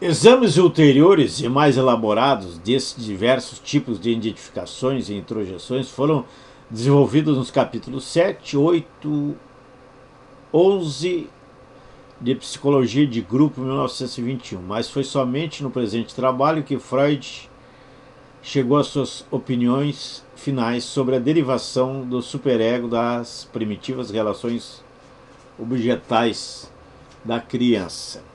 Exames ulteriores e mais elaborados desses diversos tipos de identificações e introjeções foram desenvolvidos nos capítulos 7, 8, 11 de Psicologia de Grupo 1921, mas foi somente no presente trabalho que Freud chegou às suas opiniões finais sobre a derivação do superego das primitivas relações objetais da criança.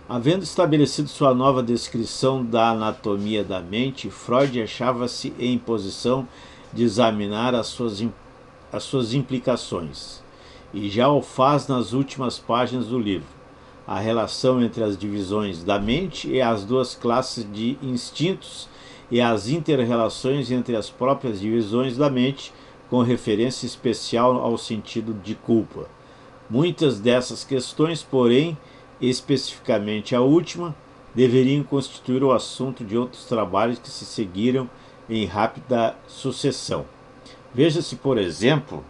Havendo estabelecido sua nova descrição da anatomia da mente, Freud achava-se em posição de examinar as suas implicações, e já o faz nas últimas páginas do livro. A relação entre as divisões da mente e as duas classes de instintos e as inter-relações entre as próprias divisões da mente, com referência especial ao sentido de culpa. Muitas dessas questões, porém, especificamente a última, deveriam constituir o assunto de outros trabalhos que se seguiram em rápida sucessão. Veja-se, por exemplo,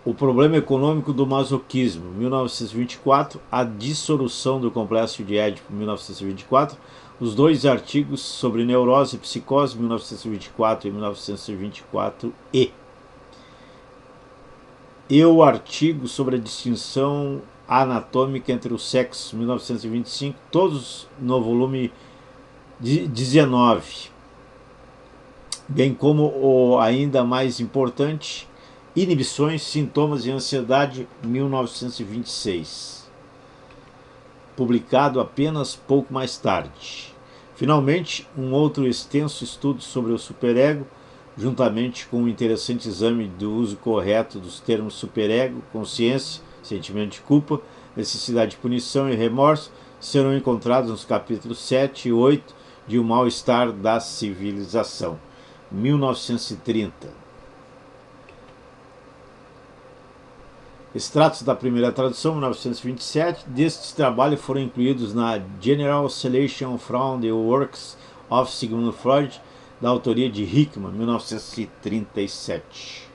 O Problema Econômico do Masoquismo, 1924, A Dissolução do Complexo de Édipo, 1924, os dois artigos sobre neurose e psicose, 1924 e 1924, e o artigo sobre a distinção anatômica entre os sexos, 1925, todos no volume 19, bem como o ainda mais importante, Inibições, Sintomas e Ansiedade, 1926, publicado apenas pouco mais tarde. Finalmente, um outro extenso estudo sobre o superego, juntamente com um interessante exame do uso correto dos termos superego, consciência, sentimento de culpa, necessidade de punição e remorso, serão encontrados nos capítulos 7 e 8 de O Mal-Estar da Civilização, 1930. Extratos da primeira tradução, 1927, destes trabalhos foram incluídos na General Selection from the Works of Sigmund Freud, da autoria de Hickman, 1937.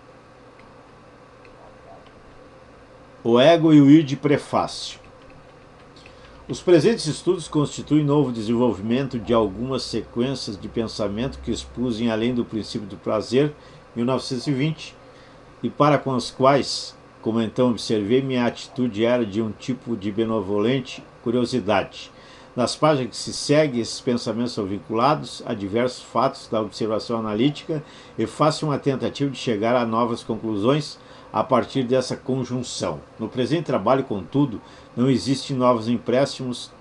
O Ego e o Id, prefácio. Os presentes estudos constituem novo desenvolvimento de algumas sequências de pensamento que expus em Além do Princípio do Prazer, 1920, e para com as quais, como então observei, minha atitude era de um tipo de benevolente curiosidade. Nas páginas que se seguem, esses pensamentos são vinculados a diversos fatos da observação analítica e faço uma tentativa de chegar a novas conclusões a partir dessa conjunção. No presente trabalho, contudo, não existem novos empréstimos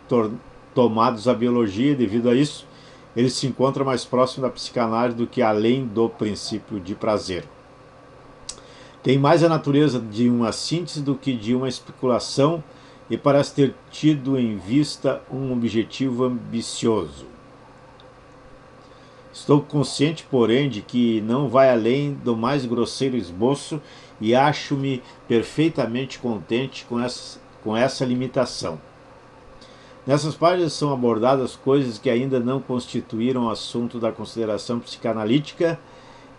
tomados à biologia e, devido a isso, ele se encontra mais próximo da psicanálise do que além do princípio de prazer. Tem mais a natureza de uma síntese do que de uma especulação e parece ter tido em vista um objetivo ambicioso. Estou consciente, porém, de que não vai além do mais grosseiro esboço e acho-me perfeitamente contente com essa limitação. Nessas páginas são abordadas coisas que ainda não constituíram assunto da consideração psicanalítica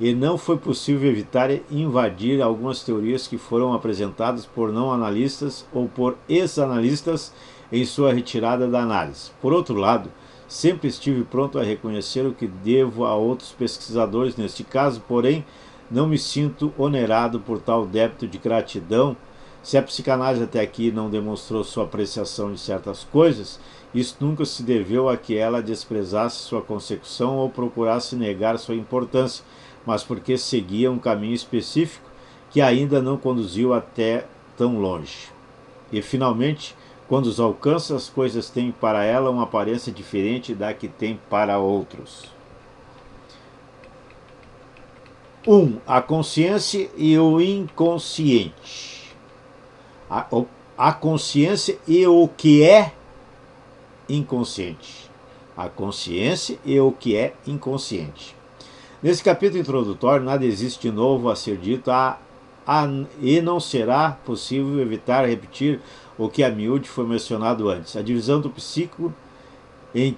e não foi possível evitar invadir algumas teorias que foram apresentadas por não analistas ou por ex-analistas em sua retirada da análise. Por outro lado, sempre estive pronto a reconhecer o que devo a outros pesquisadores neste caso, porém, não me sinto onerado por tal débito de gratidão. Se a psicanálise até aqui não demonstrou sua apreciação de certas coisas, isso nunca se deveu a que ela desprezasse sua consecução ou procurasse negar sua importância, mas porque seguia um caminho específico que ainda não conduziu até tão longe. E, finalmente, quando os alcança, as coisas têm para ela uma aparência diferente da que tem para outros. 1. A consciência e o inconsciente. A consciência e o que é inconsciente. A consciência e o que é inconsciente. Nesse capítulo introdutório, nada existe de novo a ser dito e não será possível evitar repetir o que a miúde foi mencionado antes. A divisão do psíquico em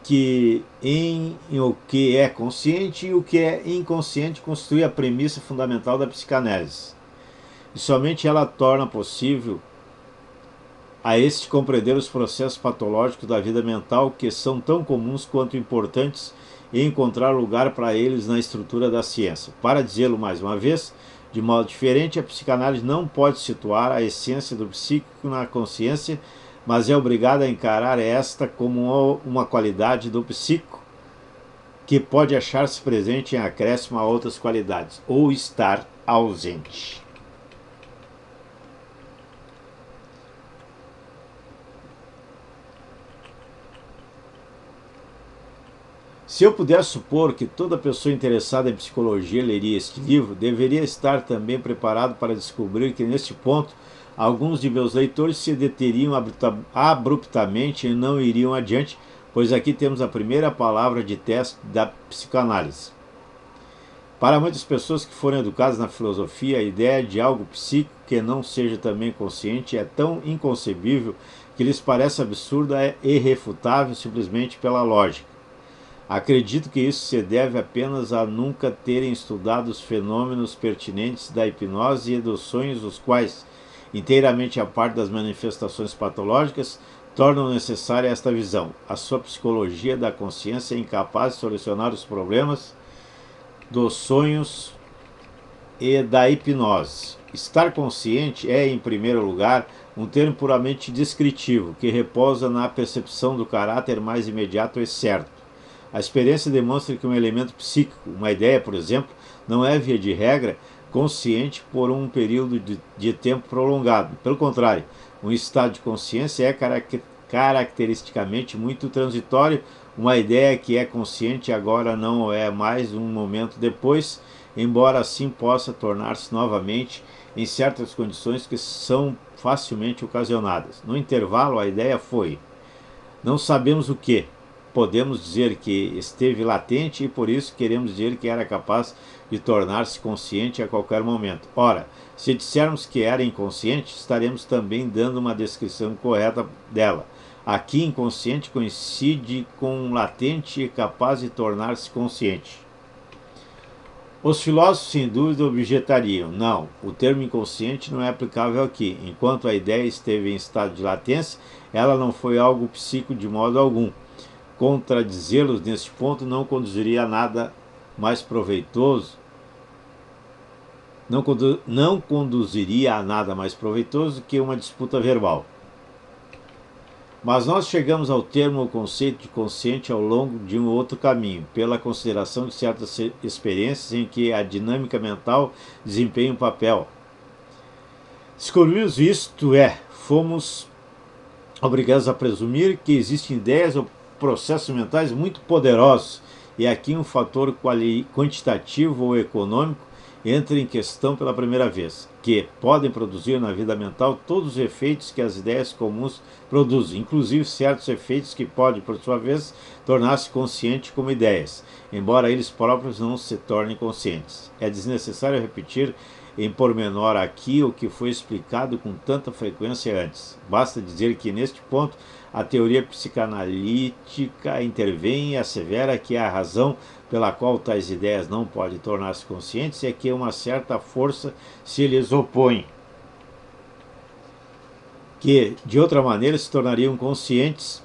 o que é consciente e o que é inconsciente constitui a premissa fundamental da psicanálise. E somente ela torna possível a este compreender os processos patológicos da vida mental que são tão comuns quanto importantes e encontrar lugar para eles na estrutura da ciência. Para dizê-lo mais uma vez, de modo diferente, a psicanálise não pode situar a essência do psíquico na consciência, mas é obrigada a encarar esta como uma qualidade do psíquico que pode achar-se presente em acréscimo a outras qualidades, ou estar ausente. Se eu pudesse supor que toda pessoa interessada em psicologia leria este livro, deveria estar também preparado para descobrir que, neste ponto, alguns de meus leitores se deteriam abruptamente e não iriam adiante, pois aqui temos a primeira palavra de teste da psicanálise. Para muitas pessoas que foram educadas na filosofia, a ideia de algo psíquico que não seja também consciente é tão inconcebível que lhes parece absurda e irrefutável simplesmente pela lógica. Acredito que isso se deve apenas a nunca terem estudado os fenômenos pertinentes da hipnose e dos sonhos, os quais, inteiramente a parte das manifestações patológicas, tornam necessária esta visão. A sua psicologia da consciência é incapaz de solucionar os problemas dos sonhos e da hipnose. Estar consciente é, em primeiro lugar, um termo puramente descritivo, que repousa na percepção do caráter mais imediato e certo. A experiência demonstra que um elemento psíquico, uma ideia, por exemplo, não é, via de regra, consciente por um período de tempo prolongado. Pelo contrário, um estado de consciência é caracteristicamente muito transitório. Uma ideia que é consciente agora não o é mais um momento depois, embora assim possa tornar-se novamente em certas condições que são facilmente ocasionadas. No intervalo, a ideia foi: não sabemos o que. Podemos dizer que esteve latente e por isso queremos dizer que era capaz de tornar-se consciente a qualquer momento. Ora, se dissermos que era inconsciente, estaremos também dando uma descrição correta dela. Aqui, inconsciente coincide com latente e capaz de tornar-se consciente. Os filósofos, sem dúvida, objetariam: não, o termo inconsciente não é aplicável aqui. Enquanto a ideia esteve em estado de latência, ela não foi algo psíquico de modo algum. Contradizê-los neste ponto não conduziria a nada mais proveitoso, não conduziria a nada mais proveitoso que uma disputa verbal. Mas nós chegamos ao termo ou conceito de consciente ao longo de um outro caminho, pela consideração de certas experiências em que a dinâmica mental desempenha um papel. Descobrimos isto fomos obrigados a presumir que existem ideias ou processos mentais muito poderosos, e aqui um fator quantitativo ou econômico entra em questão pela primeira vez, que podem produzir na vida mental todos os efeitos que as ideias comuns produzem, inclusive certos efeitos que podem, por sua vez, tornar-se consciente como ideias, embora eles próprios não se tornem conscientes. É desnecessário repetir em pormenor aqui o que foi explicado com tanta frequência antes. Basta dizer que, neste ponto, a teoria psicanalítica intervém e assevera que a razão pela qual tais ideias não podem tornar-se conscientes é que uma certa força se lhes opõe, que, de outra maneira, se tornariam conscientes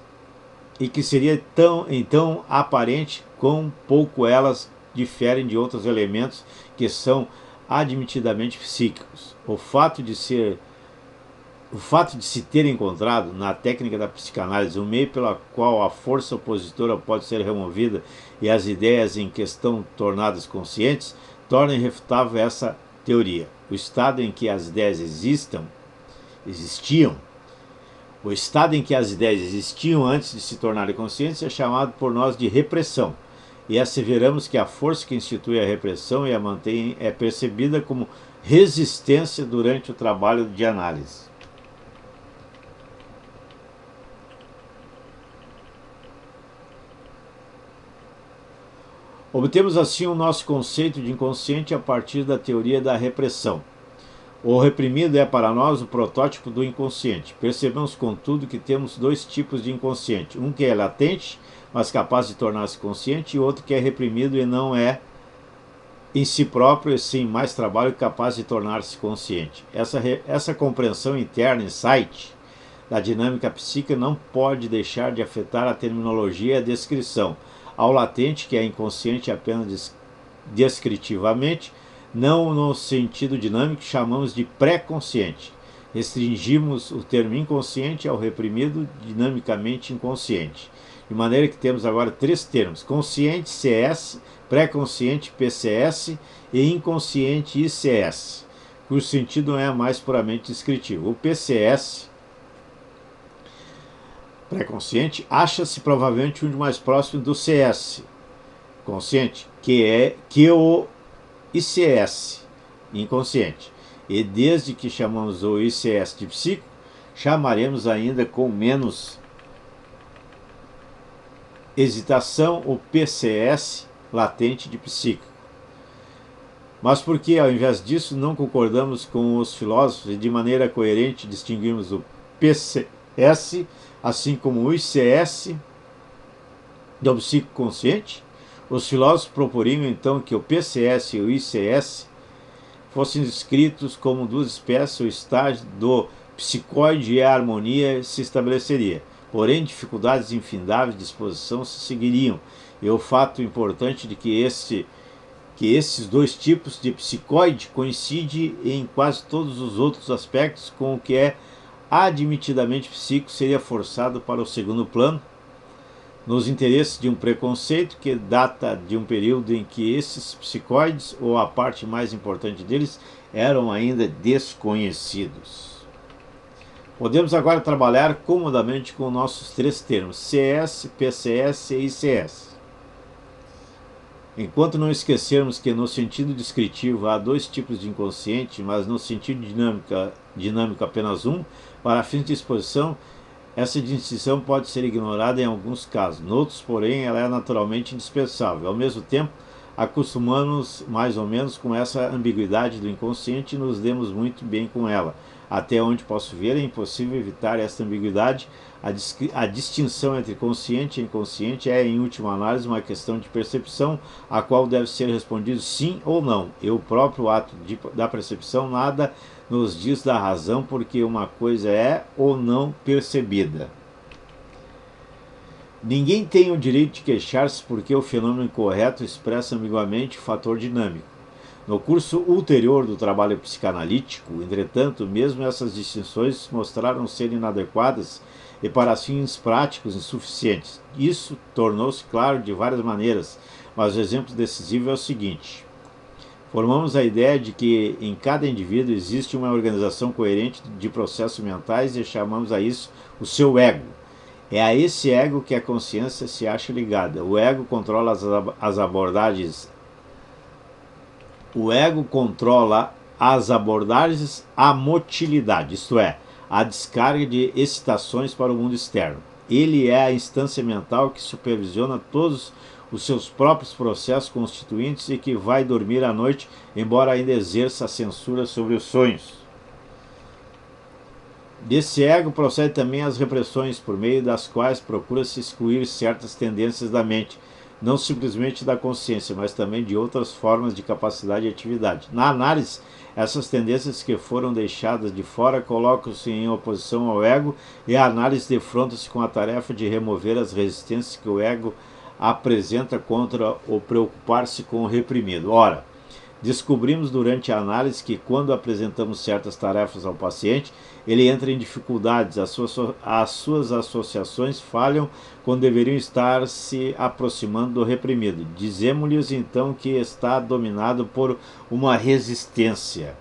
e que seria então aparente quão pouco elas diferem de outros elementos que são admitidamente psíquicos. O fato de se ter encontrado na técnica da psicanálise um meio pela qual a força opositora pode ser removida e as ideias em questão tornadas conscientes, torna irrefutável essa teoria. O estado em que as ideias existiam antes de se tornarem conscientes é chamado por nós de repressão, e asseveramos que a força que institui a repressão e a mantém é percebida como resistência durante o trabalho de análise. Obtemos assim o nosso conceito de inconsciente a partir da teoria da repressão. O reprimido é para nós o protótipo do inconsciente. Percebemos, contudo, que temos dois tipos de inconsciente. Um que é latente, mas capaz de tornar-se consciente, e outro que é reprimido e não é em si próprio, e sim mais trabalho, capaz de tornar-se consciente. Essa compreensão interna, insight, da dinâmica psíquica não pode deixar de afetar a terminologia e a descrição. Ao latente, que é inconsciente apenas descritivamente, não no sentido dinâmico, chamamos de pré-consciente. Restringimos o termo inconsciente ao reprimido dinamicamente inconsciente. De maneira que temos agora três termos: consciente, CS, pré-consciente, PCS e inconsciente, ICS, cujo sentido não é mais puramente descritivo. O PCS, pré-consciente, acha-se provavelmente um mais próximo do CS, consciente, que o ICS, inconsciente. E desde que chamamos o ICS de psíquico, chamaremos ainda com menos hesitação o PCS, latente, de psíquico. Mas por que, ao invés disso, não concordamos com os filósofos e de maneira coerente distinguimos o PCS, assim como o ICS, do psíquico consciente? Os filósofos proporiam então que o PCS e o ICS fossem descritos como duas espécies, o estágio do psicoide e a harmonia se estabeleceria. Porém, dificuldades infindáveis de exposição se seguiriam, e o fato importante de que esses dois tipos de psicoide coincidem em quase todos os outros aspectos com o que é admitidamente psíquico seria forçado para o segundo plano, nos interesses de um preconceito que data de um período em que esses psicoides, ou a parte mais importante deles, eram ainda desconhecidos. Podemos agora trabalhar comodamente com nossos três termos, CS, PCS e ICS. Enquanto não esquecermos que no sentido descritivo há dois tipos de inconsciente, mas no sentido dinâmico apenas um, para fins de exposição, essa distinção pode ser ignorada em alguns casos. Noutros, porém, ela é naturalmente indispensável. Ao mesmo tempo, acostumamos mais ou menos com essa ambiguidade do inconsciente e nos demos muito bem com ela. Até onde posso ver, é impossível evitar esta ambiguidade. A distinção entre consciente e inconsciente é, em última análise, uma questão de percepção, a qual deve ser respondido sim ou não. E o próprio ato da percepção nada nos diz da razão, porque uma coisa é ou não percebida. Ninguém tem o direito de queixar-se porque o fenômeno incorreto expressa ambiguamente o fator dinâmico. No curso ulterior do trabalho psicanalítico, entretanto, mesmo essas distinções mostraram ser inadequadas e para fins práticos insuficientes. Isso tornou-se claro de várias maneiras, mas o exemplo decisivo é o seguinte: formamos a ideia de que em cada indivíduo existe uma organização coerente de processos mentais e chamamos a isso o seu ego. É a esse ego que a consciência se acha ligada. O ego controla as abordagens à motilidade, isto é, a descarga de excitações para o mundo externo. Ele é a instância mental que supervisiona todos os seus próprios processos constituintes e que vai dormir à noite, embora ainda exerça a censura sobre os sonhos. Desse ego procede também as repressões, por meio das quais procura-se excluir certas tendências da mente, não simplesmente da consciência, mas também de outras formas de capacidade e atividade. Na análise, essas tendências que foram deixadas de fora colocam-se em oposição ao ego e a análise defronta-se com a tarefa de remover as resistências que o ego apresenta contra o preocupar-se com o reprimido. Ora, descobrimos durante a análise que quando apresentamos certas tarefas ao paciente, ele entra em dificuldades, as suas associações falham quando deveriam estar se aproximando do reprimido. Dizemos-lhes então que está dominado por uma resistência.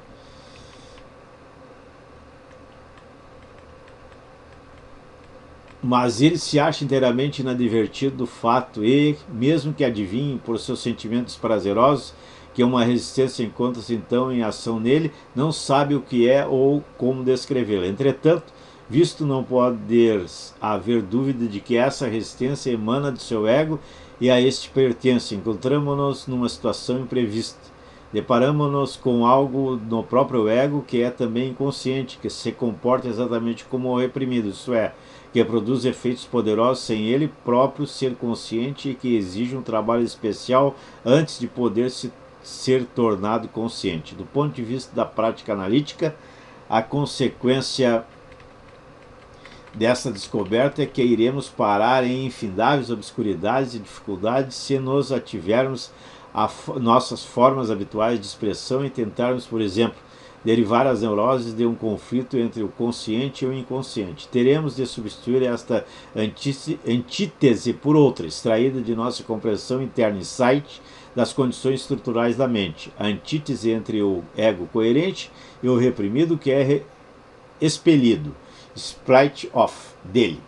Mas ele se acha inteiramente inadvertido do fato e, mesmo que adivinhe por seus sentimentos prazerosos, que uma resistência encontra-se então em ação nele, não sabe o que é ou como descrevê-la. Entretanto, visto não poder haver dúvida de que essa resistência emana do seu ego e a este pertence, encontramos-nos numa situação imprevista. Deparamos-nos com algo no próprio ego que é também inconsciente, que se comporta exatamente como o reprimido, isso é, que produz efeitos poderosos sem ele próprio ser consciente e que exige um trabalho especial antes de poder ser tornado consciente. Do ponto de vista da prática analítica, a consequência desta descoberta é que iremos parar em infindáveis obscuridades e dificuldades se nos ativermos a nossas formas habituais de expressão e tentarmos, por exemplo, derivar as neuroses de um conflito entre o consciente e o inconsciente. Teremos de substituir esta antítese por outra, extraída de nossa compreensão interna, insight das condições estruturais da mente. A antítese entre o ego coerente e o reprimido que é expelido, split off, dele.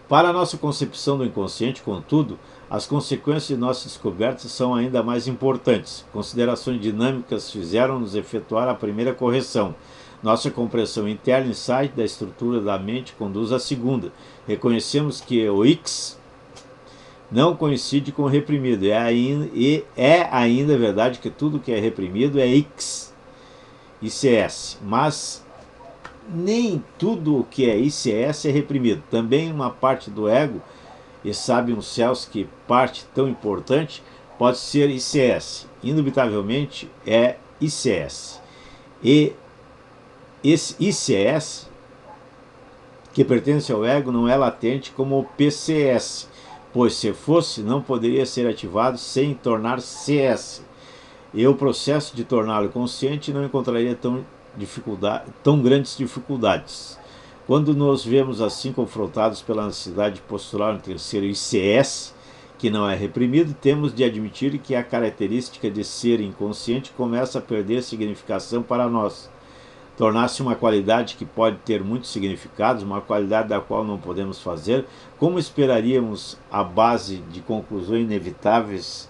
Para a nossa concepção do inconsciente, contudo, as consequências de nossas descobertas são ainda mais importantes. Considerações dinâmicas fizeram-nos efetuar a primeira correção. Nossa compreensão interna, insight da estrutura da mente, conduz à segunda. Reconhecemos que o X não coincide com o reprimido. E é ainda verdade que tudo que é reprimido é X, ICS, mas nem tudo o que é ICS é reprimido. Também uma parte do ego, e sabem os céus que parte tão importante pode ser ICS. Indubitavelmente é ICS. E esse ICS, que pertence ao ego, não é latente como o PCS, pois se fosse, não poderia ser ativado sem tornar CS. E o processo de torná-lo consciente não encontraria tão grandes dificuldades. Quando nos vemos assim confrontados pela necessidade de postular um terceiro ICS, que não é reprimido, temos de admitir que a característica de ser inconsciente começa a perder significação para nós. Tornar-se uma qualidade que pode ter muitos significados, uma qualidade da qual não podemos fazer, como esperaríamos à base de conclusões inevitáveis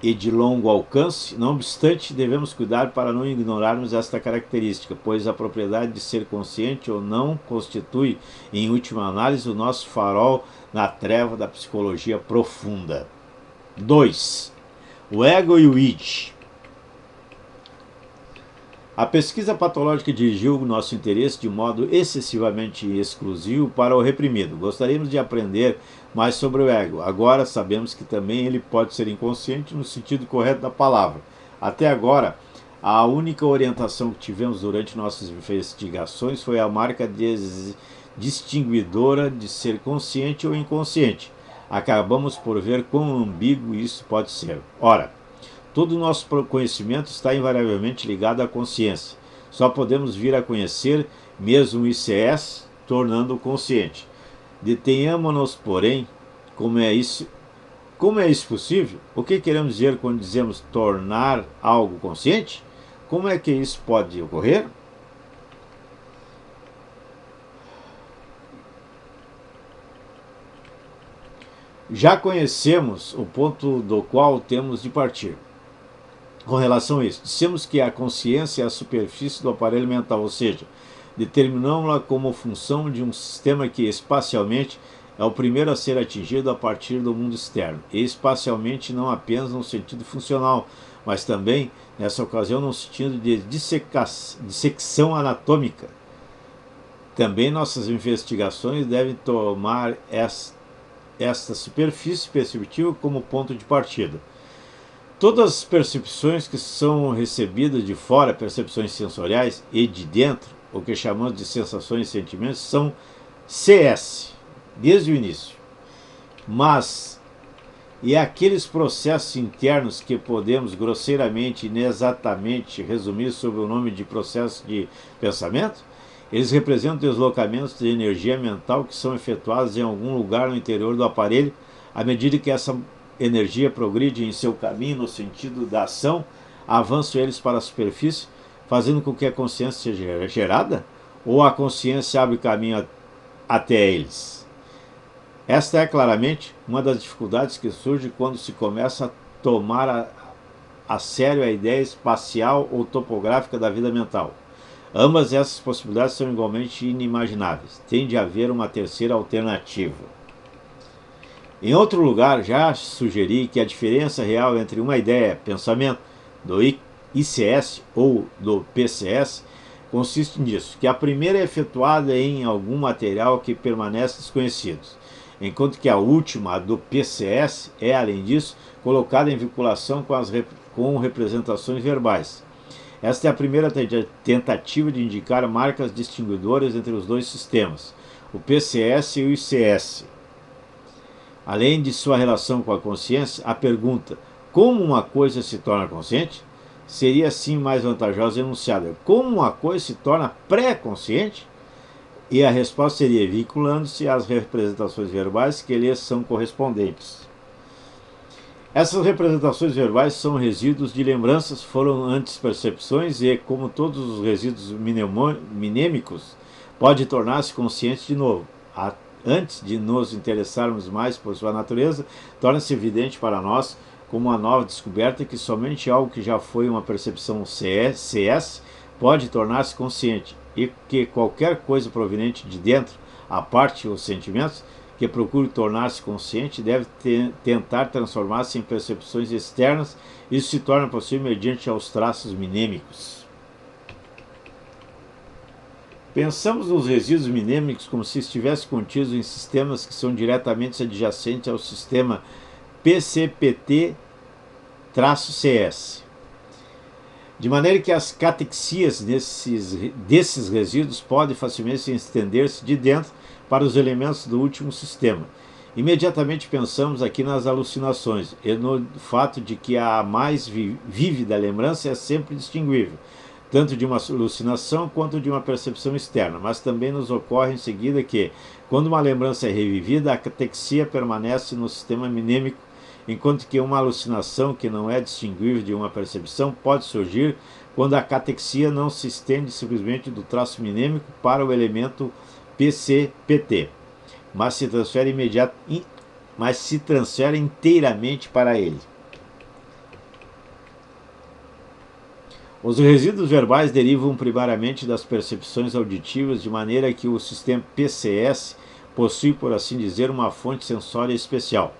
e de longo alcance. Não obstante, devemos cuidar para não ignorarmos esta característica, pois a propriedade de ser consciente ou não constitui, em última análise, o nosso farol na treva da psicologia profunda. 2. O ego e o id. A pesquisa patológica dirigiu o nosso interesse de modo excessivamente exclusivo para o reprimido. Gostaríamos de aprender mais sobre o ego. Agora sabemos que também ele pode ser inconsciente no sentido correto da palavra. Até agora, a única orientação que tivemos durante nossas investigações foi a marca distinguidora de ser consciente ou inconsciente. Acabamos por ver quão ambíguo isso pode ser. Ora, todo o nosso conhecimento está invariavelmente ligado à consciência. Só podemos vir a conhecer mesmo o ICS, tornando-o consciente. Detenhamos-nos, porém, como é isso possível? O que queremos dizer quando dizemos tornar algo consciente? Como é que isso pode ocorrer? Já conhecemos o ponto do qual temos de partir. Com relação a isso, dissemos que a consciência é a superfície do aparelho mental, ou seja, determinamos-la como função de um sistema que espacialmente é o primeiro a ser atingido a partir do mundo externo, e espacialmente não apenas no sentido funcional, mas também, nessa ocasião, no sentido de dissecção anatômica. Também nossas investigações devem tomar esta superfície perceptível como ponto de partida. Todas as percepções que são recebidas de fora, percepções sensoriais, e de dentro, o que chamamos de sensações e sentimentos, são CS, desde o início. Mas, e aqueles processos internos que podemos grosseiramente e inexatamente resumir sob o nome de processo de pensamento? Eles representam deslocamentos de energia mental que são efetuados em algum lugar no interior do aparelho, à medida que essa energia progride em seu caminho no sentido da ação, avançam eles para a superfície, fazendo com que a consciência seja gerada? Ou a consciência abre caminho até eles? Esta é claramente uma das dificuldades que surge quando se começa a tomar a sério a ideia espacial ou topográfica da vida mental. Ambas essas possibilidades são igualmente inimagináveis. Tem de haver uma terceira alternativa. Em outro lugar, já sugeri que a diferença real entre uma ideia, pensamento, do ICS ou do PCS, consiste nisso, que a primeira é efetuada em algum material que permanece desconhecido, enquanto que a última, a do PCS, é, além disso, colocada em vinculação com representações verbais. Esta é a primeira tentativa de indicar marcas distinguidoras entre os dois sistemas, o PCS e o ICS. Além de sua relação com a consciência, a pergunta como uma coisa se torna consciente seria assim mais vantajosa enunciada. Como uma coisa se torna pré-consciente? E a resposta seria vinculando-se às representações verbais que lhes são correspondentes. Essas representações verbais são resíduos de lembranças, foram antes percepções e, como todos os resíduos mnemônicos, pode tornar-se consciente de novo. Antes de nos interessarmos mais por sua natureza, torna-se evidente para nós, como uma nova descoberta, que somente algo que já foi uma percepção CS pode tornar-se consciente, e que qualquer coisa proveniente de dentro, a parte os sentimentos, que procure tornar-se consciente, deve tentar transformar-se em percepções externas. Isso se torna possível mediante aos traços mnemônicos. Pensamos nos resíduos mnemônicos como se estivessem contidos em sistemas que são diretamente adjacentes ao sistema PCPT-CS. De maneira que as catexias desses resíduos podem facilmente estender-se de dentro para os elementos do último sistema. Imediatamente pensamos aqui nas alucinações e no fato de que a mais vívida lembrança é sempre distinguível, tanto de uma alucinação quanto de uma percepção externa, mas também nos ocorre em seguida que, quando uma lembrança é revivida, a catexia permanece no sistema mnêmico, enquanto que uma alucinação que não é distinguível de uma percepção pode surgir quando a catexia não se estende simplesmente do traço mnêmico para o elemento PCPT, mas se transfere inteiramente para ele. Os resíduos verbais derivam primariamente das percepções auditivas, de maneira que o sistema PCS possui, por assim dizer, uma fonte sensória especial.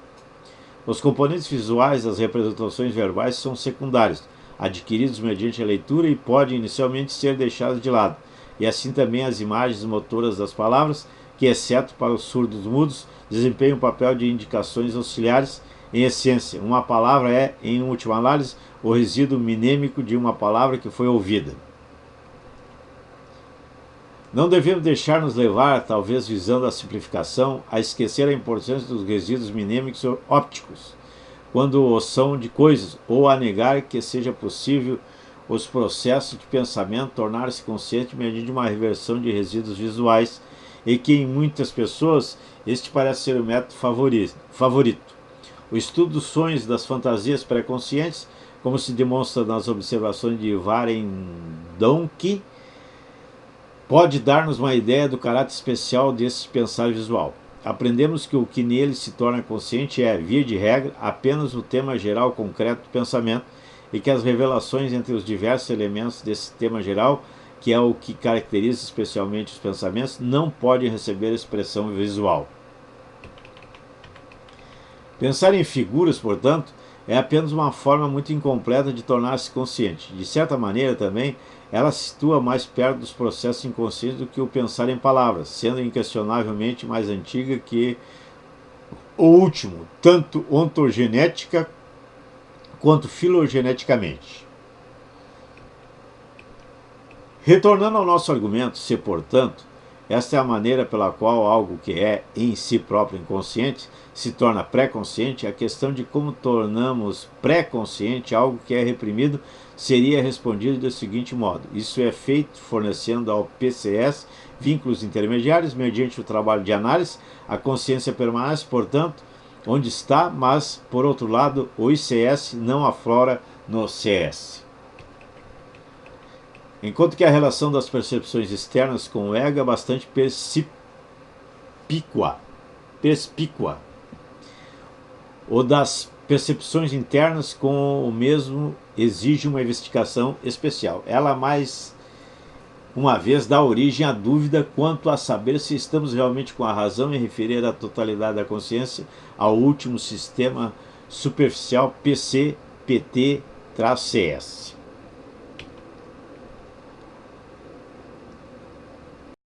Os componentes visuais das representações verbais são secundários, adquiridos mediante a leitura e podem inicialmente ser deixados de lado, e assim também as imagens motoras das palavras, que, exceto para os surdos mudos, desempenham o papel de indicações auxiliares. Em essência, uma palavra é, em última análise, o resíduo mnêmico de uma palavra que foi ouvida. Não devemos deixar-nos levar, talvez visando a simplificação, a esquecer a importância dos resíduos mnêmicos ópticos, quando o são de coisas, ou a negar que seja possível os processos de pensamento tornar-se consciente mediante uma reversão de resíduos visuais, e que em muitas pessoas este parece ser o método favorito. O estudo dos sonhos e das fantasias pré-conscientes, como se demonstra nas observações de Warendonk, pode dar-nos uma ideia do caráter especial desse pensar visual. Aprendemos que o que nele se torna consciente é, via de regra, apenas o tema geral concreto do pensamento, e que as revelações entre os diversos elementos desse tema geral, que é o que caracteriza especialmente os pensamentos, não podem receber expressão visual. Pensar em figuras, portanto, é apenas uma forma muito incompleta de tornar-se consciente. De certa maneira, também, ela se situa mais perto dos processos inconscientes do que o pensar em palavras, sendo inquestionavelmente mais antiga que o último, tanto ontogenética quanto filogeneticamente. Retornando ao nosso argumento, se, portanto, esta é a maneira pela qual algo que é em si próprio inconsciente se torna pré-consciente, a questão de como tornamos pré-consciente algo que é reprimido seria respondida do seguinte modo: isso é feito fornecendo ao PCS vínculos intermediários mediante o trabalho de análise. A consciência permanece, portanto, onde está, mas, por outro lado, o ICS não aflora no CS. Enquanto que a relação das percepções externas com o ego é bastante perspícua, o das percepções internas com o mesmo exige uma investigação especial. Ela, mais uma vez, dá origem à dúvida quanto a saber se estamos realmente com a razão em referir a totalidade da consciência ao último sistema superficial PCPT-CS.